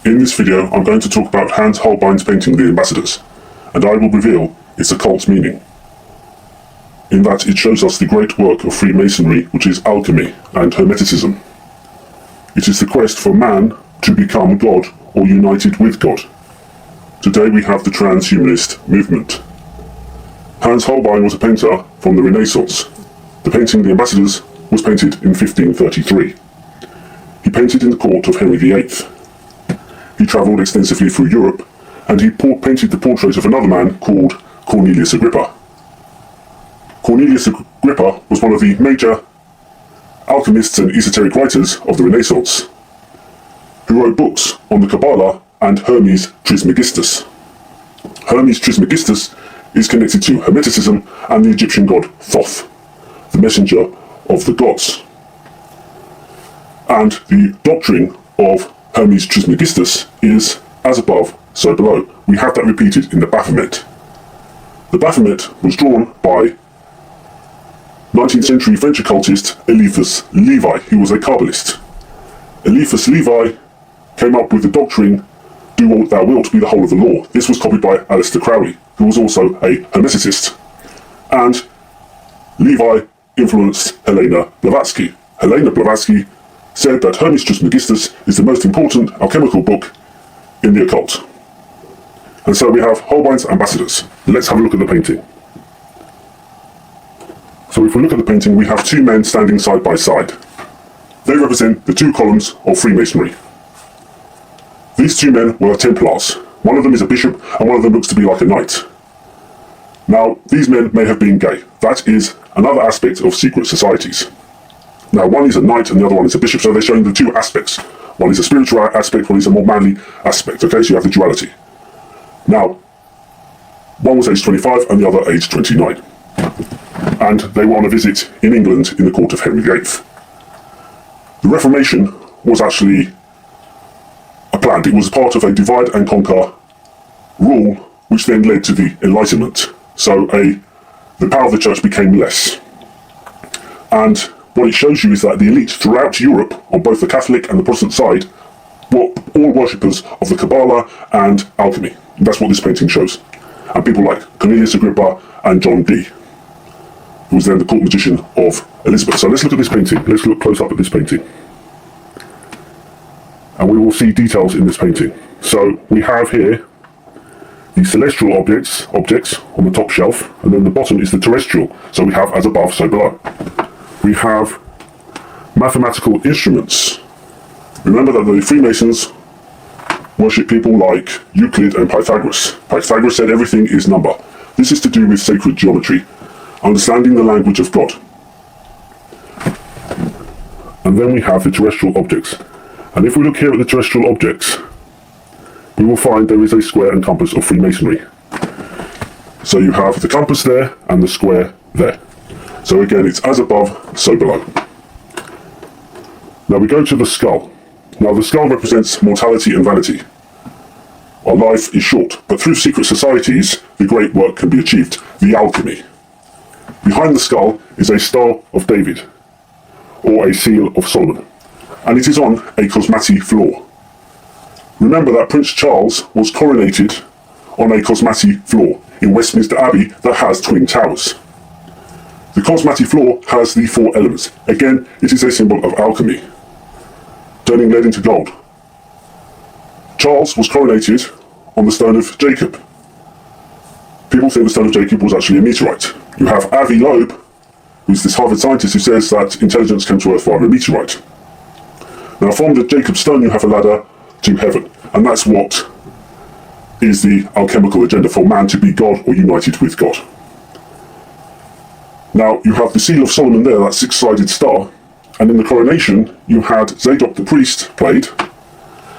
In this video, I'm going to talk about Hans Holbein's painting The Ambassadors, and I will reveal its occult meaning, in that it shows us the great work of Freemasonry, which is alchemy and Hermeticism. It is the quest for man to become God or united with God. Today we have the transhumanist movement. Hans Holbein was a painter from the Renaissance. The painting The Ambassadors was painted in 1533. He painted in the court of Henry VIII. He travelled extensively through Europe, and he painted the portrait of another man called Cornelius Agrippa. Cornelius Agrippa was one of the major alchemists and esoteric writers of the Renaissance, who wrote books on the Kabbalah and Hermes Trismegistus. Hermes Trismegistus is connected to Hermeticism and the Egyptian god Thoth, the messenger of the gods. And the doctrine of Hermes Trismegistus is as above, so below. We have that repeated in the Baphomet. The Baphomet was drawn by 19th century French occultist Eliphas Levi, who was a Kabbalist. Eliphas Levi came up with the doctrine, do what thou wilt be the whole of the law. This was copied by Aleister Crowley, who was also a Hermeticist. And Levi influenced Helena Blavatsky. Helena Blavatsky said that Hermes Trismegistus is the most important alchemical book in the occult. And so we have Holbein's Ambassadors. Let's have a look at the painting. So if we look at the painting, we have two men standing side by side. They represent the two columns of Freemasonry. These two men were Templars. One of them is a bishop, and one of them looks to be like a knight. Now, these men may have been gay. That is another aspect of secret societies. Now, one is a knight and the other one is a bishop, so they're showing the two aspects. One is a spiritual aspect, one is a more manly aspect, okay? So you have the duality. Now, one was aged 25 and the other aged 29. And they were on a visit in England in the court of Henry VIII. The Reformation was actually planned. It was part of a divide and conquer rule, which then led to the Enlightenment. So the power of the church became less. And what it shows you is that the elite throughout Europe, on both the Catholic and the Protestant side, were all worshippers of the Kabbalah and alchemy. That's what this painting shows. And people like Cornelius Agrippa and John Dee, who was then the court magician of Elizabeth. So let's look at this painting. Let's look close up at this painting. And we will see details in this painting. So we have here the celestial objects on the top shelf, and then the bottom is the terrestrial. So we have as above, so below. We have mathematical instruments. Remember that the Freemasons worship people like Euclid and Pythagoras. Pythagoras said everything is number. This is to do with sacred geometry, understanding the language of God. And then we have the terrestrial objects. And if we look here at the terrestrial objects, we will find there is a square and compass of Freemasonry. So you have the compass there and the square there. So again, it's as above, so below. Now we go to the skull. Now the skull represents mortality and vanity. Our life is short, but through secret societies, the great work can be achieved, the alchemy. Behind the skull is a Star of David, or a Seal of Solomon, and it is on a cosmati floor. Remember that Prince Charles was coronated on a cosmati floor in Westminster Abbey that has twin towers. The cosmati floor has the four elements. Again, it is a symbol of alchemy, turning lead into gold. Charles was coronated on the stone of Jacob. People think the stone of Jacob was actually a meteorite. You have Avi Loeb, who's this Harvard scientist who says that intelligence came to Earth via a meteorite. Now from the Jacob stone you have a ladder to heaven, and that's what is the alchemical agenda for man to be God or united with God. Now you have the Seal of Solomon there, that six-sided star, and in the coronation you had Zadok the priest played,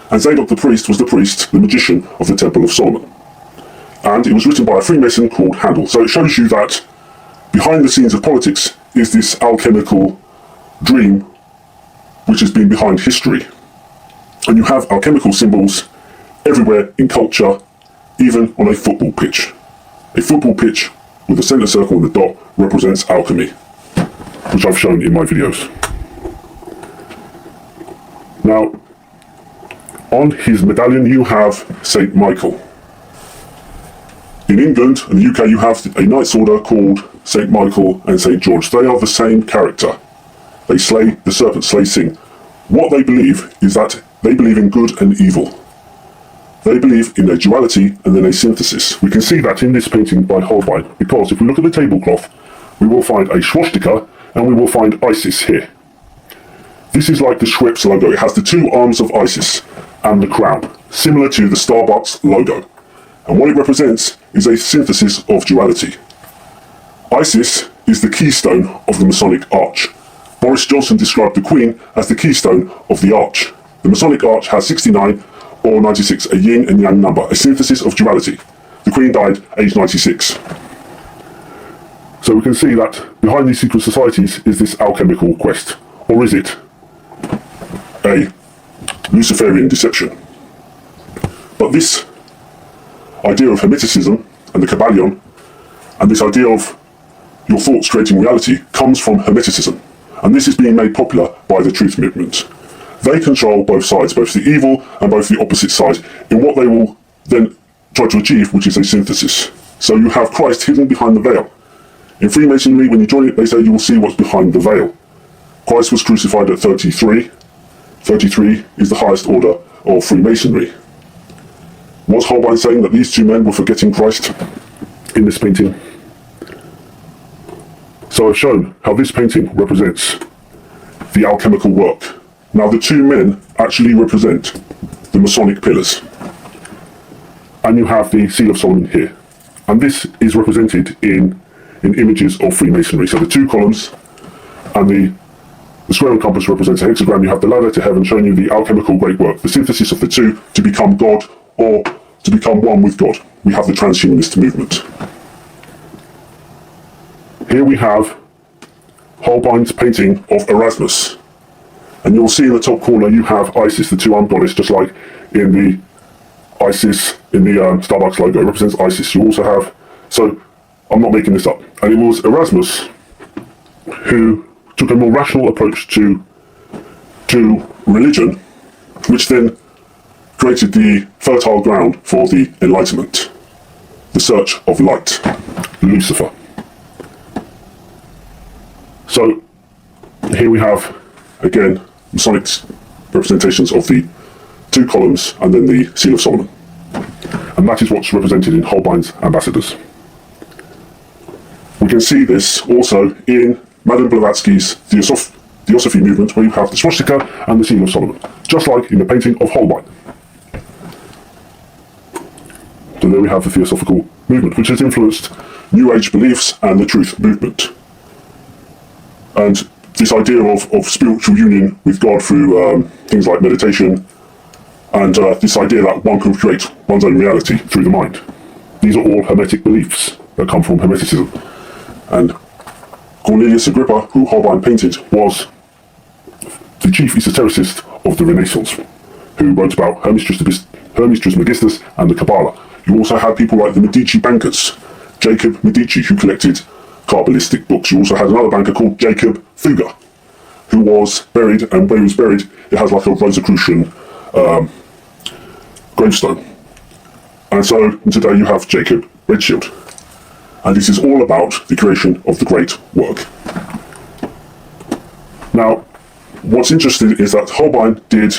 and Zadok the priest was the priest, the magician of the Temple of Solomon. And it was written by a Freemason called Handel. So it shows you that behind the scenes of politics is this alchemical dream which has been behind history. And you have alchemical symbols everywhere in culture, even on a football pitch. A football pitch with the centre circle and the dot represents alchemy, which I've shown in my videos. Now, On his medallion you have St. Michael. In England and the UK you have a knight's order called St. Michael and St. George. They are the same character. They slay the serpent, slay sin. What they believe is that they believe in good and evil. They believe in a duality and then a synthesis. We can see that in this painting by Holbein, because if we look at the tablecloth, we will find a swastika and we will find Isis here. This is like the Schweppes logo. It has the two arms of Isis and the crown, similar to the Starbucks logo. And what it represents is a synthesis of duality. Isis is the keystone of the Masonic arch. Boris Johnson described the Queen as the keystone of the arch. The Masonic arch has 69 or 96, a yin and yang number, a synthesis of duality. The Queen died aged 96. So we can see that behind these secret societies is this alchemical quest. Or is it a Luciferian deception? But this idea of Hermeticism and the Kabbalion, and this idea of your thoughts creating reality, comes from Hermeticism. And this is being made popular by the truth movement. They control both sides, both the evil and both the opposite side, in what they will then try to achieve, which is a synthesis. So you have Christ hidden behind the veil. In Freemasonry, when you join it, they say you will see what's behind the veil. Christ was crucified at 33. 33 is the highest order of Freemasonry. Was Holbein saying that these two men were forgetting Christ in this painting? So I've shown how this painting represents the alchemical work. Now the two men actually represent the Masonic pillars. And you have the Seal of Solomon here. And this is represented in images of Freemasonry. So the two columns and the square and compass represents a hexagram. You have the ladder to heaven showing you the alchemical great work, the synthesis of the two to become God or to become one with God. We have the transhumanist movement. Here we have Holbein's painting of Erasmus. And you'll see in the top corner you have Isis, the two-armed goddess, just like in the Isis, in the Starbucks logo. It represents Isis. You also have, so I'm not making this up. And it was Erasmus who took a more rational approach to religion, which then created the fertile ground for the Enlightenment, the search of light, Lucifer. So here we have, again, Masonic representations of the two columns and then the Seal of Solomon. And that is what's represented in Holbein's ambassadors. We can see this also in Madame Blavatsky's Theosophy movement, where you have the swastika and the Seal of Solomon, just like in the painting of Holbein. So there we have the Theosophical movement, which has influenced New Age beliefs and the truth movement. And this idea of spiritual union with God through things like meditation, and this idea that one can create one's own reality through the mind. These are all Hermetic beliefs that come from Hermeticism. And Cornelius Agrippa, who Holbein painted, was the chief esotericist of the Renaissance, who wrote about Hermes Trismegistus and the Kabbalah. You also had people like the Medici bankers, Jacob Medici, who collected Kabbalistic books. You also had another banker called Jacob Fugger, who was buried, and where he was buried, it has like a Rosicrucian gravestone. And so today you have Jacob Redshield. And this is all about the creation of the great work. Now, what's interesting is that Holbein did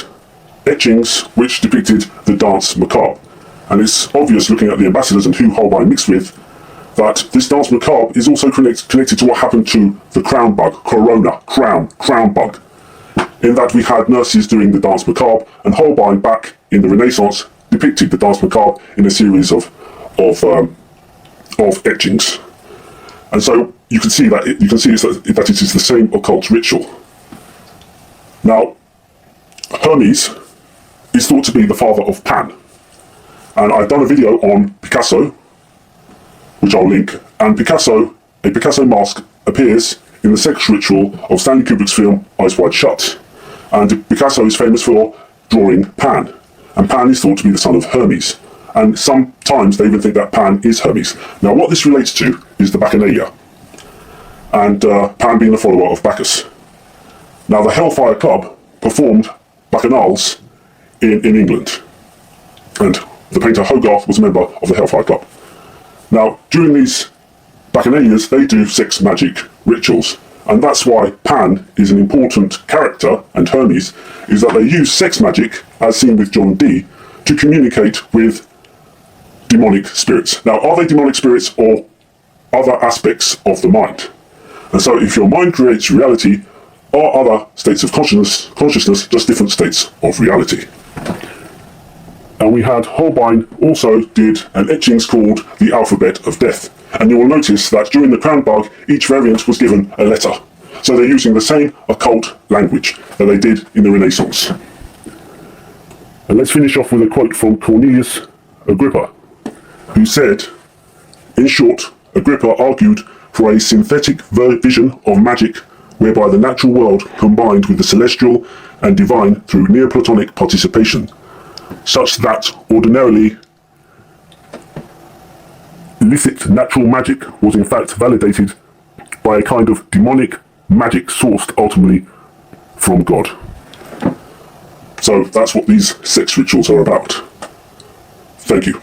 etchings which depicted the dance macabre. And it's obvious looking at the ambassadors and who Holbein mixed with, that this dance macabre is also connected to what happened to the crown bug, crown bug. In that we had nurses doing the dance macabre, and Holbein back in the Renaissance depicted the dance macabre in a series of etchings. And so you can see that it is the same occult ritual. Now, Hermes is thought to be the father of Pan. And I've done a video on Picasso, which I'll link, and a Picasso mask appears in the sex ritual of Stanley Kubrick's film Eyes Wide Shut. And Picasso is famous for drawing Pan, and Pan is thought to be the son of Hermes. And sometimes they even think that Pan is Hermes. Now what this relates to is the Bacchanalia, and Pan being the follower of Bacchus. Now the Hellfire Club performed bacchanals in England. And the painter Hogarth was a member of the Hellfire Club. Now, during these Bacchanalias, they do sex magic rituals. And that's why Pan is an important character, and Hermes, is that they use sex magic, as seen with John Dee, to communicate with demonic spirits. Now, are they demonic spirits or other aspects of the mind? And so if your mind creates reality, are other states of consciousness just different states of reality? And we had Holbein also did an etchings called the Alphabet of Death. And you will notice that during the crown bug, each variant was given a letter. So they're using the same occult language that they did in the Renaissance. And let's finish off with a quote from Cornelius Agrippa, who said, in short, Agrippa argued for a synthetic vision of magic whereby the natural world combined with the celestial and divine through Neoplatonic participation, such that ordinarily illicit natural magic was in fact validated by a kind of demonic magic sourced ultimately from God. So that's what these sex rituals are about. Thank you.